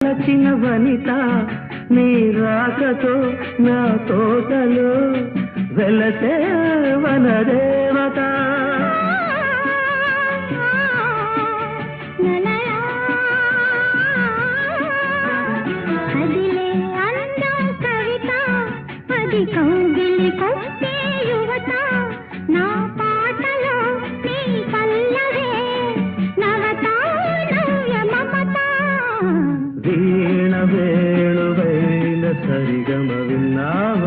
నచ్చిన వనిత నీ రాకతో నా తోటలో వెలసే వనదేవత అదిలే అందం కవిత అది కౌగిలి కొట్టే యువత నా పాటలో నీ పల్లవే నవత నవ్య మమత వీణ వేణువైన సరిగమ విన్నావా